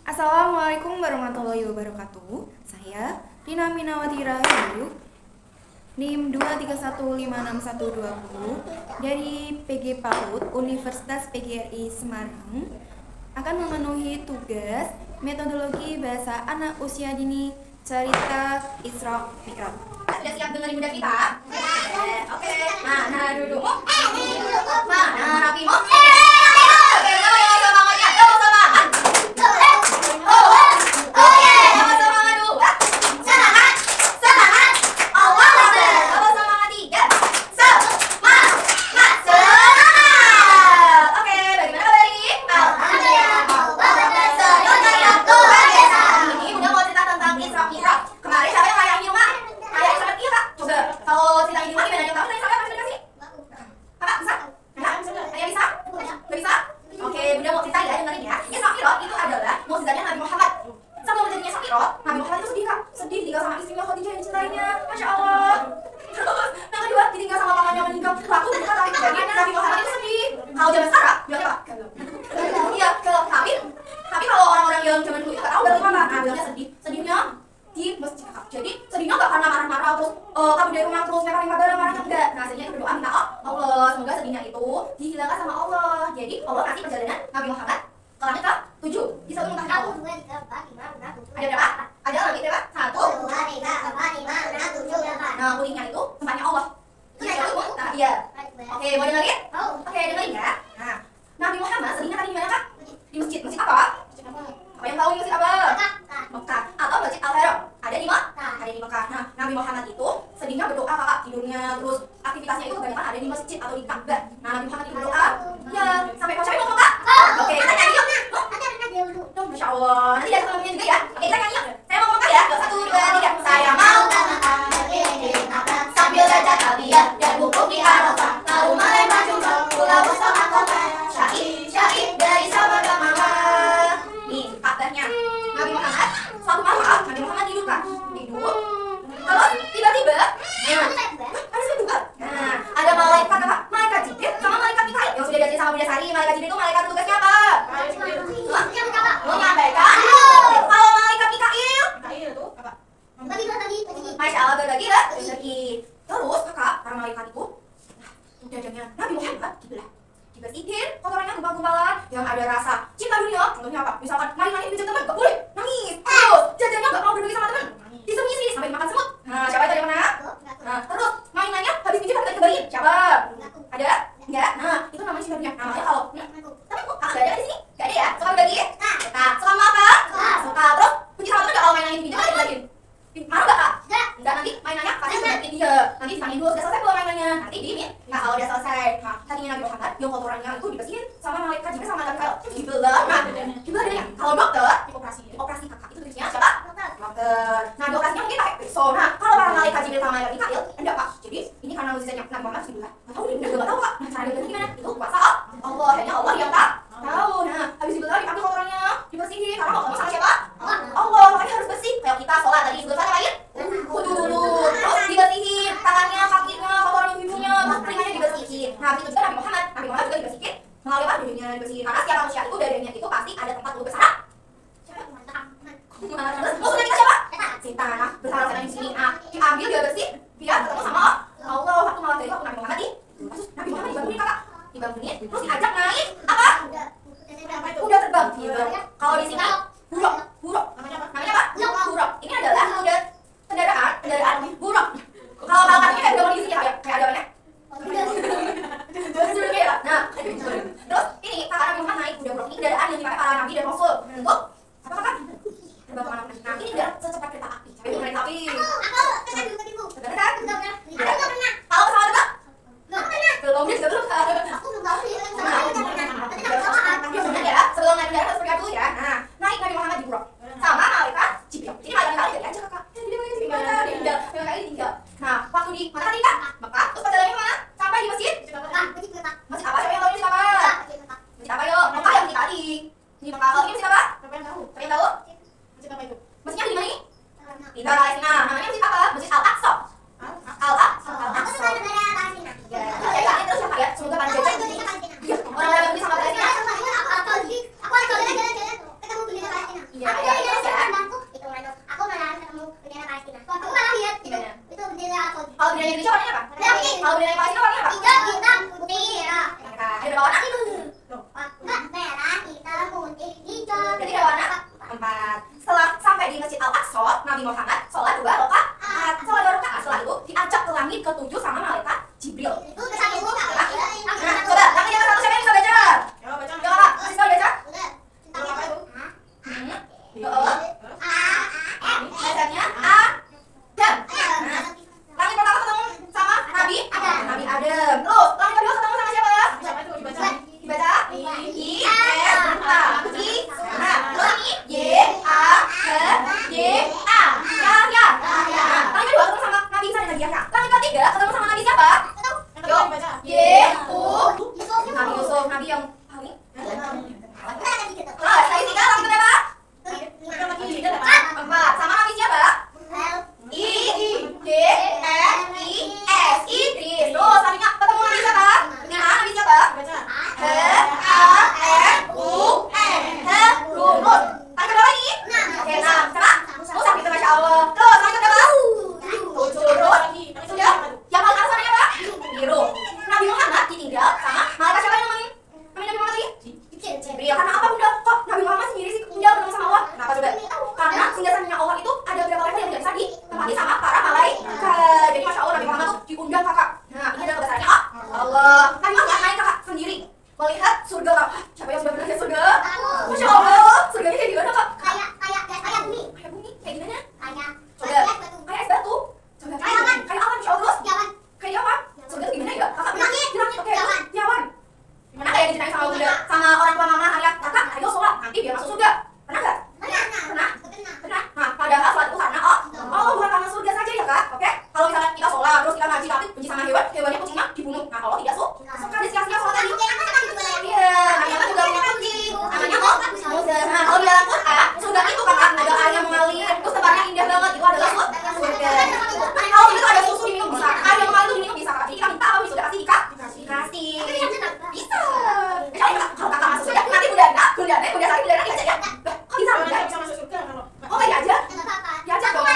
Assalamualaikum warahmatullahi wabarakatuh. Saya Rina Minawati Rahayu, NIM 2315620 dari PG PAUD Universitas PGRI Semarang akan memenuhi tugas metodologi bahasa anak usia dini cerita Isra Mi'raj. Sudah siap dengerin bunda kita? Oke. Mana duduk? Mana rapimu? Oke, kamu yang semangat ya? Kamu semangat? Oke, kamu semangat dulu. Semangat, semangat. Allah Akbar. Kamu semangat tiga. Semangat, semangat. Oke, bagaimana kabar ini? Alhamdulillah. Senyumnya ya Tuhan Esa. Ini bunda mau cerita tentang Isra Mi'raj. Kemarin siapa yang ngayangin rumah? Ayah Isra iya kak. Coba kalau cerita ini rumah gimana? Yang tahu dari saya pasti dikasih. Kakak bisa? Ayah bisa? Gak bisa? Oke, bunda mau cerita ya, dengerin ya. Isra Mi'raj itu adalah mukjizatnya Nabi Muhammad. Sebelum terjadinya Isra Mi'raj, Nabi Muhammad itu sedih kak. Sedih ditinggal sama istrinya Khadijah yang dicintainya. Masya Allah. Terus yang kedua ditinggal sama pamannya meninggal. Laku bukan tarik. Jadi Nabi Muhammad itu sedih. Kalau zaman sekarang, bilangnya apa? Iya, kalau tapi kalau orang-orang yang zaman dulu itu nggak tahu berarti apa. Nah, bilangnya sedih. Sedihnya di masjid kakak. Jadi sedihnya nggak karena marah-marah terus kabur dari rumah terus mereka bareng marahnya enggak. Nah, sedihnya itu berdoa minta Allah semoga sedihnya itu dihilangkan sama Allah. Jadi Allah kasih perjalanan Nabi Muhammad ke langit ke 7. Bisa mengutahkan Allah. Ada berapa? Ada lagi berapa? 1. Nah, pulihnya itu tempatnya Allah. Nah, iya. Oke, mau dengerin? Oke, dengerin ya. Nah, Nabi Muhammad sedihnya tadi di mana kak? Di masjid. Masjid apa? Apa yang tahu ini masjid apa? Mekah. Atau masjid Al-Haram. Ada di Mekah. Ada di Mekah. Nah, Nabi Muhammad itu sedihnya berdoa kakak, tidurnya terus aktivitasnya itu kebanyakan ada di masjid atau di Ka'bah. Nah, Nabi Muhammad itu berdoa. Ya, sampai pacarnya ngomong kak. Oke, kita nyanyi yuk. Oh, Masya Allah. Nanti dia ketemu juga ya. Oke, kita nyanyi yuk. Saya mau ngomong ya. 1, 2, 3. Saya mau sambil baca talbiyah dan wukuf di Arafah, lalu melempar jumroh pulau bersama kota. Syahid dari sahabat mama. Nih kabarnya Nabi Muhammad suatu malam Nabi Muhammad tidur kan, tidur. Terus tiba-tiba ada sesuatu kan. Nah, ada malaikat apa? Malaikat Jibril sama malaikat Mikail yang sudah diajarin sama Bunda Sari. Malaikat Jibril itu malaikat tugasnya apa? Menyampaikan. Kalau malaikat Mikail itu apa? Masya Allah, berbagi rezeki. Terus kakak, para malaikat itu dadanya Nabi Muhammad dibersihin kotorannya gumpal-gumpalan yang ada rasa cinta dunia. Contohnya apa? Misalkan main-main di teman gak boleh, nangis. Terus jajannya gak mau berbagi sama teman, disembunyi-sembunyi sampai makan semut. Nah, siapa itu dari mana? Nah, terus mainannya habis pinjam tapi dikembaliin. Siapa? Ada? Enggak? Nah, itu namanya cinta dunia. Namanya kalau tapi kok gak ada di sini? Gak ada ya? Suka berbagi? Suka. Suka sama apa? Suka. Terus puji sama teman gak kalau mainannya dipinjam tapi dikembaliin? Marah gak kak? Enggak, nanti mainannya pasti dimainin dia. Nanti dimainin dulu, sudah selesai belum mainannya? Nanti dimin. Nah, kalau udah selesai, nah, tadinya Nabi Muhammad yang kotorannya itu dibersihin sama malaikat Jibril sama malaikat Mikail dibelah. Nah, dibelah adanya. Kalau dokter, operasi kakak itu tulisnya siapa? Dokter. Nah, di operasinya mungkin pakai pisau. Nah, kalau para malaikat Jibril sama malaikat Mikail enggak pak. Jadi ini karena mukjizatnya Nabi Muhammad dibelah. Nggak tahu, udah nggak tahu kak. Nah, cara dibelahnya gimana? Itu kuasa Allah. Hanya Allah yang tahu. Nah, habis dibelah diambil kotorannya, dibersihin. Karena mau sama siapa? Allah. Makanya harus bersih. Kayak kita sholat tadi sebelum sholat ngapain? Wudu dulu, terus dibersihin tangannya, kakinya, kotoran ibunya, terus telinganya dibersihin. Nah, begitu juga Nabi Muhammad juga dibersihin melalui apa? Dadanya dibersihin. Karena setiap manusia itu dadanya itu pasti ada tempat untuk bersaraf. Terus musuhnya kita siapa? Setan. Nah, bersaraf setan di sini. Nah, diambil dia bersih, biar ketemu sama Allah. Waktu malam dari waktu Nabi Muhammad terus Nabi Muhammad dibangunin kakak, dibangunin, terus diajak naik apa? Kuda terbang. Kalau di sini buruk. Namanya apa? Buruk. Ini adalah kuda kendaraan buruk. Kalau katanya kayak udah di sini kayak ada banyak. Nah, terus ini kakak Nabi Muhammad naik kuda buruk. Ini kendaraan yang dipakai para nabi dan rasul untuk apa kakak? Terbang kemana-mana. Nah, ini udah secepat kereta api. Tapi belum kereta api. Bener kan? Kalau bendera yang Palestina warnanya apa? Hijau, hitam, putih, merah. Ada berapa warna? Enggak, merah, hitam, putih, hijau. Berarti ada warna 4. Setelah sampai di Masjid Al-Aqsa, Nabi Muhammad sholat 2 rakaat. Sholat 2 rakaat. Setelah itu diajak ke langit ke-7 sama malaikat Jibril. Itu kesana dulu kak. Nah, coba tangan yang satu siapa yang bisa baca? Coba baca. Coba Kak, kasih tahu baca. Udah. Huruf apa itu? Bacanya Adam. Nah, langit pertama ketemu sama Nabi Adam. Terus langit kedua ketemu sama siapa? Siapa itu dibaca? Dibaca I S A I. Nah, terus ini Y A H Y A. Ya. Nah, langit kedua ketemu sama Nabi Isa dan Nabi Yahya. Langit ketiga ketemu sama Nabi siapa? Yang kedua dibaca. Y U. Nabi Yusuf, Nabi yang paling. Terus langit tiga langit berapa? Kita lagi di dalam. 4. Sama Nabi siapa? I D N I S Idris. Terus selanjutnya ketemu Nabi siapa? Nabi siapa? Baca. H A R U N. Harun. Langit berapa ini? Oke, 6. Sama? Musa gitu, Masya Allah. Terus langit berapa? 7. Terus Lagi. Tapi sudah. siapa itu? Yang paling atas warnanya apa? Biru. Nabi Muhammad ditinggal sama malaikat siapa yang nemenin? Nabi Muhammad tadi? Jibril. Karena apa bunda? Kok Nabi Muhammad sendiri sih tinggal ketemu sama Allah? Kenapa coba? Karena singgah-sananya Allah itu ada beberapa level yang tidak bisa ditempati sama para malaikat. Jadi Masya Allah Nabi Muhammad tuh diundang kakak. Nah ini adalah kebesarannya Allah. Nabi Muhammad naik kakak sendiri melihat surga. Siapa yang sudah pernah lihat surga? Masya Allah. Surganya kayak gimana kak? Kayak bumi. Kayak bumi. Kayak gimana? Kayak Coba. es batu. Kayak es batu. Coba. Kayak awan. Kayak awan. Masya Allah. Terus Jalan. kayak awan. Surga tuh gimana ya? Kakak bilang Langit. di langit. Oke. Awan. Di awan. Gimana kayak diceritain sama bunda, sama orang tua mama ayah kakak, ayo sholat nanti biar masuk surga. Pernah nggak? Pernah? Pernah. Nah, padahal sholat itu karena Allah bukan karena surga saja ya kak. Oke? Kalau misalnya kita sholat terus kita ngaji tapi benci sama hewan, hewannya kucingnya dibunuh. Nah kalau tidak suka sia-sia sholat tadi. Iya, namanya juga punya kucing. Namanya Musa. Nah kalau di dalam Quran surga itu kakak ada air yang mengalir, terus tempatnya indah banget. Itu adalah surga. Kalau itu ada susu diminum bisa, air yang mengalir itu diminum bisa kak. Jadi kita minta apa di surga kasih kak? Kasih. Bisa. Kecuali kalau kakak masuk surga nanti bunda sakit bunda nanti aja ya. Kok bisa Kalau bunda? nggak bisa masuk surga kalau. Oh kayak aja? Diajak dong.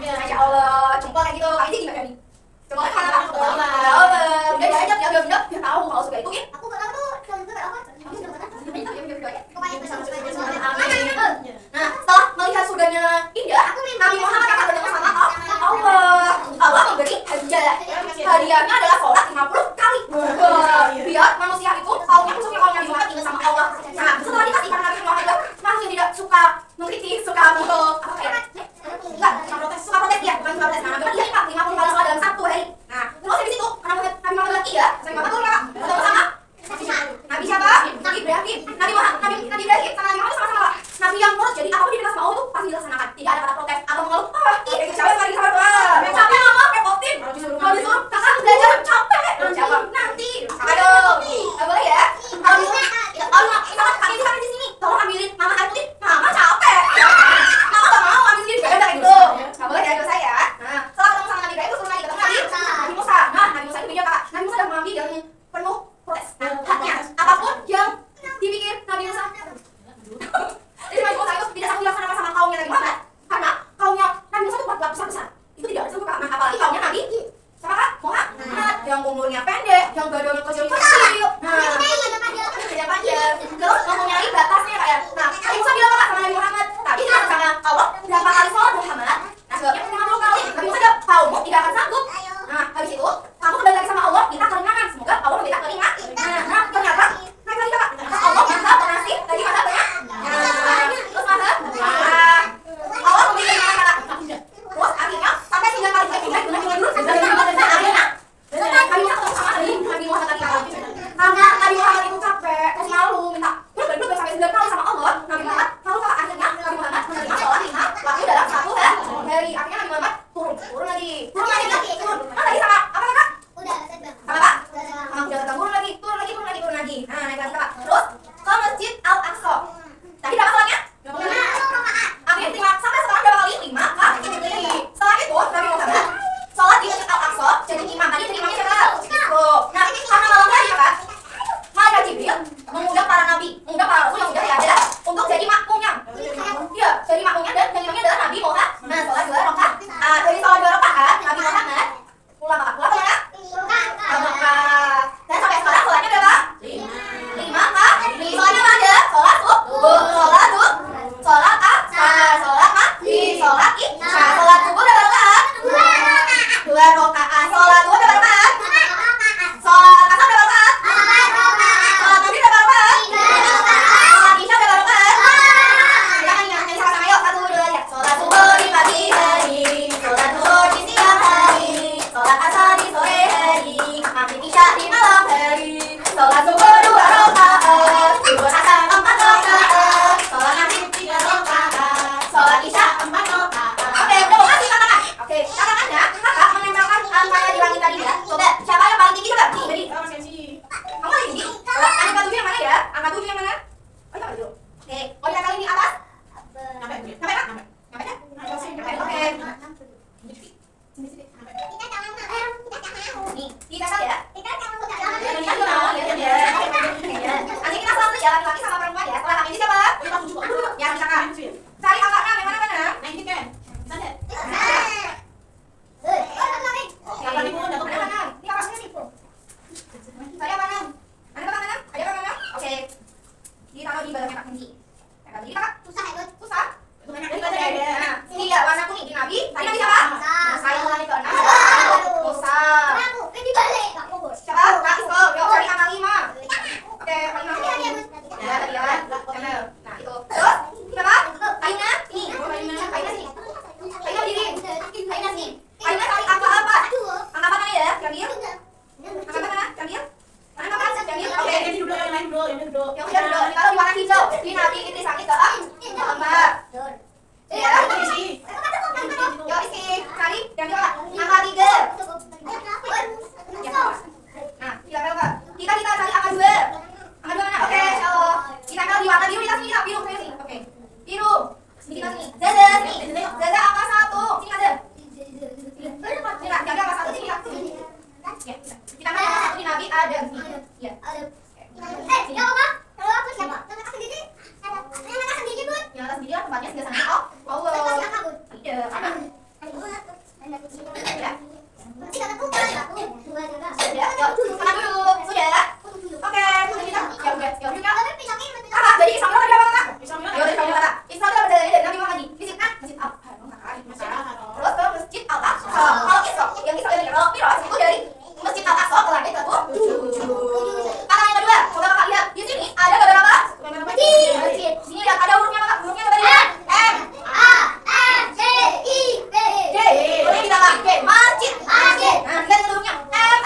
Masya Allah, jempol kayak gitu. Kak Izi gimana nih? Jempolnya kemana kak? Udah diajak ya biar tahu kalau surga itu ya. Nah, setelah melihat surganya indah, Nabi Muhammad akan bertemu sama Allah. Allah memberi hadiah. Hadiahnya adalah sholat 50 kali. Biar manusia itu kaumnya khususnya kaum Nabi Muhammad ingat sama Allah. Nah, setelah dikasih karena Nabi Muhammad itu masih tidak suka mengkritik, suka apa kayak enggak, suka protes ya, bukan suka protes. Nah, Nabi Muhammad 50 kali sholat dalam satu hari. Nah, terus dari situ karena Nabi Muhammad bilang iya, saya Muhammad tuh kakak ketemu sama Nabi siapa? Nabi Ibrahim. Nabi Ibrahim sama Nabi Muhammad sama-sama Pak. Nabi yang nurut, jadi apapun dikasih sama Allah tuh pasti dilaksanakan. Tidak ada kata protes atau mengeluh. Siapa yang lagi sama Tuhan? Capek nggak mau repotin. Kalau disuruh kakak belajar capek. Jawab nanti. Aduh, nggak boleh ya. Kalau disuruh, misalkan kakak di sini, tolong ambilin mama air putih. Mama capek. Mama nggak mau ambil sendiri. Beda kayak gitu. Nggak boleh ya dosa ya. Nah, setelah ketemu sama Nabi Ibrahim, terus lagi ketemu Nabi Musa. Nah, Nabi Musa itu beda kakak. Nabi Musa udah mengambil yang penuh protes. Nah, haknya apapun yang dipikir Nabi Musa. Jadi Nabi Musa itu tidak sanggup dilaksanakan sama kaumnya Nabi Muhammad karena kaumnya Nabi Musa itu besar-besar. Itu tidak sanggup kak. Nah, apalagi kaumnya Nabi siapa kak? Muhammad yang umurnya pendek, yang badannya kecil-kecil. Nah, panjang. Terus mempunyai batasnya kayak. Nah, Nabi Musa bilang kak sama Nabi Muhammad, tapi tidak sama Allah berapa kali sholat Muhammad? Nah, sebabnya 50 kali. Nabi Musa jawab, kaummu tidak akan sanggup. Nah, habis itu kamu kembali lagi sama Allah, minta keringanan. Semoga Allah meminta keringanan. Nah, ternyata naik lagi kakak. Allah maha pengasih, lagi maha penyayang. Nah, terus maha. Allah memberi keringanan kakak. Terus akhirnya sampai 9 kali naik dulu. Akhirnya Nabi Musa ketemu sama Nabi Muhammad tadi kakak. Karena Nabi Muhammad itu capek, terus malu minta. Belum sampai 9 kali sama Allah. Nabi Muhammad lalu kakak akhirnya Nabi Muhammad menerima sholat 5 waktu dalam 1 hari. Akhirnya Nabi Muhammad turun lagi. Nah, lagi sama apa kakak? Sama apa? Sama kuda terbang, turun lagi. Nah, naik lagi kakak. Terus ke Masjid Al-Aqsa. Tadi berapa sholatnya? Oke, sampai sekarang berapa kali? 5 kali. Setelah itu Nabi Muhammad sholat di Masjid Al-Aqsa jadi imam. Tadi jadi imamnya siapa? Nah, karena malam hari kakak, malaikat Jibril mengundang para nabi, mengundang para rasul yang sudah ada untuk jadi makmumnya. Iya, jadi makmumnya dan yang imamnya adalah Nabi Muhammad. Nah, sholat 2 rakaat. Dari sholat 2 rakaat Nabi Muhammad pulang kakak. Pulang kemana? sholat subuh 2 rakaat, subuh asar 4 rakaat, sholat maghrib 3 rakaat, sholat isya 4 rakaat. Oke, udah mau kasih tantangan. Oke, tantangannya kakak menempelkan angkanya di langit tadi ya. Coba, siapa yang paling tinggi coba? Nih, jadi Kalau Mas MC. kamu paling tinggi. Angka 7 yang mana ya? Angka 7 yang mana? Oh, yang dulu. Oke, oh ditempelin di atas. Sampai dulu. Sampai kan? Sampai. Sampai kan? Sampai sini. Oke. Kita jangan mau. Kita jangan mau. Nih, ditempel ya. Kita jangan mau. Ya, nanti aja mau, ya. Nanti kita selalu ya, laki-laki sama perempuan ya. Setelah kami ini siapa? Oh, itu aku juga. Ya, bisa kak. MC. Cari angka 6 yang mana-mana. Nah, ini kan. Sana. Yang paling muda tuh mana? Ini kakaknya nih. Cari apa 6? Ada apa 6? Ada apa 6? Oke. Ditaruh di belakang kak kunci. Jadi kakak Susah ya, susah. Itu banyak Ini dari ada. ada. Nah, ini ya warna kuning di Nabi. Tadi Nabi siapa? Musa yang ulangi ke 6. Musa. Aku ini balik, Kak Bubur. Siapa? Kak Islam. Yuk cari angka 5. Oke, paling Ini mana? dia, Bu. Nah, tadi ya. Channel. Nah, itu. Terus siapa? Kaina. Ini. Kaina sini. Kaina berdiri. Kaina sini. Kaina cari angka apa? Angka apa ya? Jamil. Angka mana? Jamil. Mana angka? Jamil. Oke. Yang ini dulu, yang lain dulu, yang ini dulu. Yang udah dulu. Ditaruh di warna hijau. Di Nabi ini sakit keempat. Ya. Isi. Yuk isi. Cari. Jamil angka 3. Nah, ditempel Kak. Kita cari angka 2. Angka 2 mana? Oke, insyaallah. Ditempel di warna biru kita sini Kak, biru saya sini. Oke. Biru. Sini kita sini. Zaza sini. Zaza angka 1. Sini Kak Zaza. Sini Kak, jaga angka 1 sini Kak. Ya. Ditempel angka 1 di Nabi ada sini. Iya. Ya Allah, kalau aku siapa? Anak sendiri. Anak sendiri, Bun. Yang atas video tempatnya sebelah sana. Oh, Allah. Kakak, Bun. Iya, ada. Ya. Nanti kakak tuh kan satu, dua juga. Sudah. Yuk, makan dulu. Sudah. Oke, sudah kita. Ya udah, ya udah Kak. Tapi pisangnya lebih Apa? Jadi Islam tadi apa Kak? Bisa Ya udah Islam kata. Islam itu apa dari Nabi Muhammad? Masjid kan? Masjid Al-Haram. Terus ke Masjid Al-Aqsa. Kalau Isra, yang Isra yang Mi'raj itu dari Masjid Al-Aqsa ke langit ke 7. Kata yang kedua, coba Kakak lihat. Di sini ada beberapa masjid. Sini lihat ada hurufnya apa Kak? Hurufnya apa tadi? M. A, M, C, I, B. G. Boleh kita Kak? G. Masjid. Masjid. Nah, lihat hurufnya M A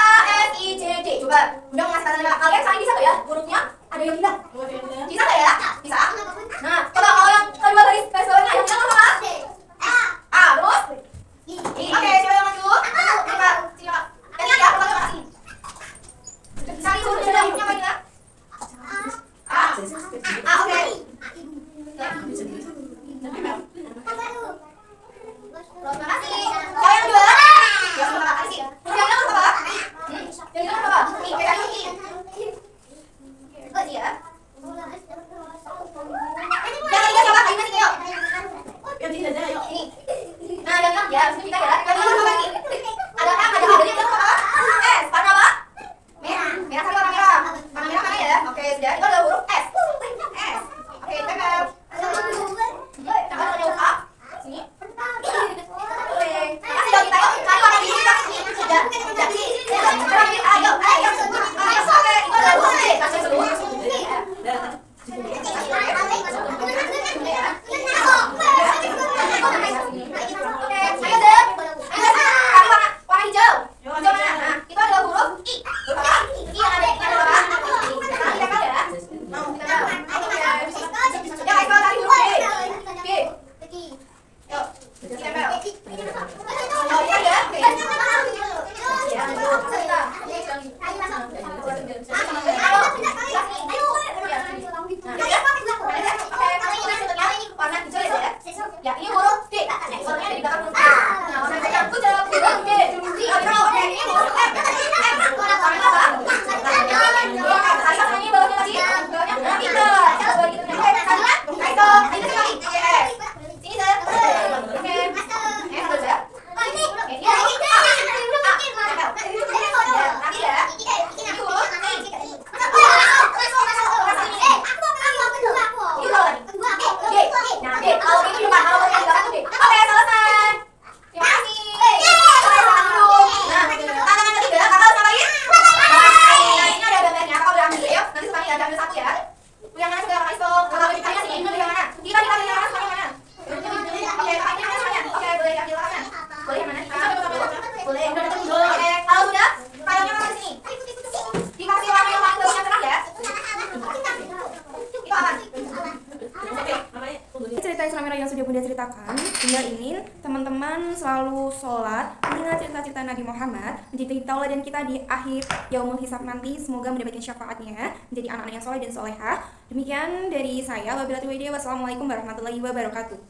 cerita Islam yang sudah Bunda ceritakan, Bunda ingin teman-teman selalu sholat, mengingat cerita-cerita Nabi Muhammad, menjadi tauladan kita di akhir yaumul hisab nanti. Semoga mendapatkan syafaatnya, menjadi anak-anak yang soleh dan solehah. Demikian dari saya. Wassalamualaikum warahmatullahi wabarakatuh.